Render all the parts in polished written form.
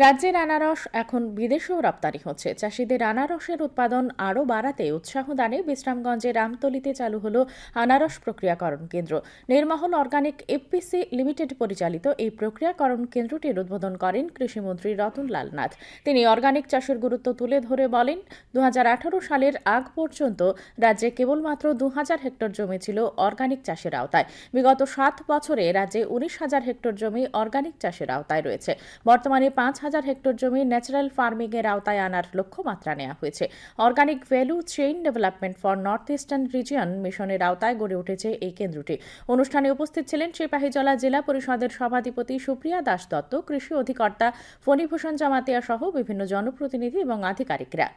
রাজ্যের আনারস এখন বিদেশেও রপ্তানি হচ্ছে। চাষিদের আনারসের উৎপাদন আরও বাড়াতে উৎসাহ দানে বিশ্রামগঞ্জের রামতলিতে চালু হলো আনারস প্রক্রিয়াকরণ কেন্দ্র। নির্মহল অর্গানিক এফপিসি লিমিটেড পরিচালিত এই প্রক্রিয়াকরণ কেন্দ্রটির উদ্বোধন করেন কৃষিমন্ত্রী রতনলাল নাথ। তিনি অর্গানিক চাষের গুরুত্ব তুলে ধরে বলেন, 2018 সালের আগ পর্যন্ত রাজ্যে কেবলমাত্র 2000 হেক্টর জমি ছিল অর্গানিক চাষের আওতায়। বিগত 7 বছরে রাজ্যে 19,000 হেক্টর জমি অর্গানিক চাষের আওতায় রয়েছে। বর্তমানে 5,000 হেক্টর জমি ন্যাচারাল ফার্মিং এর আওতায় আনার লক্ষ্যমাত্রা নেওয়া হয়েছে। Organic value chain development for north eastern region মিশনের আওতায় গড়ে উঠেছে এই কেন্দ্রটি। অনুষ্ঠানে উপস্থিত ছিলেন সিপাহীজলা জেলা পরিষদের সভাধিপতি সুপ্রিয়া দাস দত্ত, কৃষি অধিকর্তা ফণীভূষণ জামাতিয়া সহ বিভিন্ন জনপ্রতিনিধি এবং আধিকারিকরা।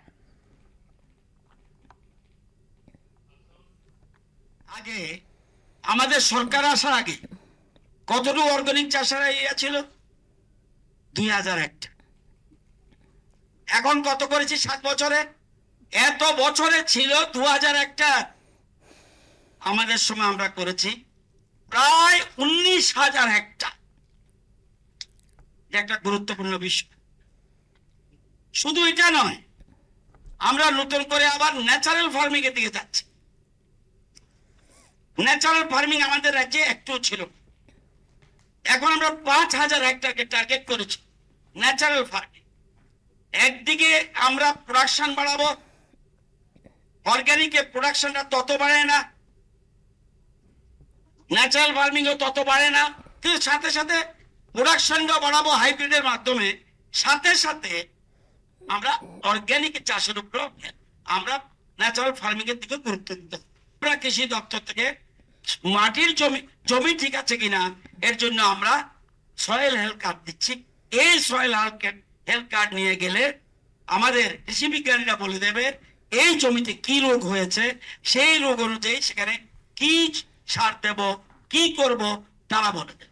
আগে আমাদের সরকার আসার আগে কতটুকু অর্গানিক চাষের ইয়ে ছিল? 2000 হেক্টর। এখন কত করেছি 7 বছরে? এত বছরে ছিল 2000 হেক্টর। আমাদের সময় আমরা করেছি প্রায় 19,000 হেক্টর। একটা গুরুত্বপূর্ণ বিষয়। শুধু এটা নয়, আমরা নতুন করে আবার ন্যাচারাল ফার্মিং এর দিকে যাচ্ছি। ন্যাচারাল ফার্মিং আমাদের রাজ্যে একটু ছিল। এখন আমরা 5,000 হেক্টরকে টার্গেট করেছি ন্যাচারাল ফার্মিং। একদিকে আমরা প্রোডাকশন বাড়াবো, অর্গানিকের প্রোডাকশনটা তত বাড়ে না, ন্যাচারাল ফার্মিংও তত বাড়ে না, কিন্তু সাথে সাথে প্রোডাকশনটা বাড়াবো হাইব্রিডের মাধ্যমে। সাথে সাথে আমরা অর্গানিক চাষের উপর আমরা ন্যাচারাল ফার্মিং এর দিকে গুরুত্ব দিতে। আমরা কৃষি দপ্তর থেকে মাটির জমি ঠিক আছে কিনা এর জন্য আমরা সয়েল হেলথ কার্ড দিচ্ছি। এই সয়েল হেলথ কার্ড নিয়ে গেলে আমাদের কৃষি বিজ্ঞানীরা বলে দেবে এই জমিতে কি রোগ হয়েছে, সেই রোগ অনুযায়ী সেখানে কি সার দেব, কি করব তারা বলে দেবে।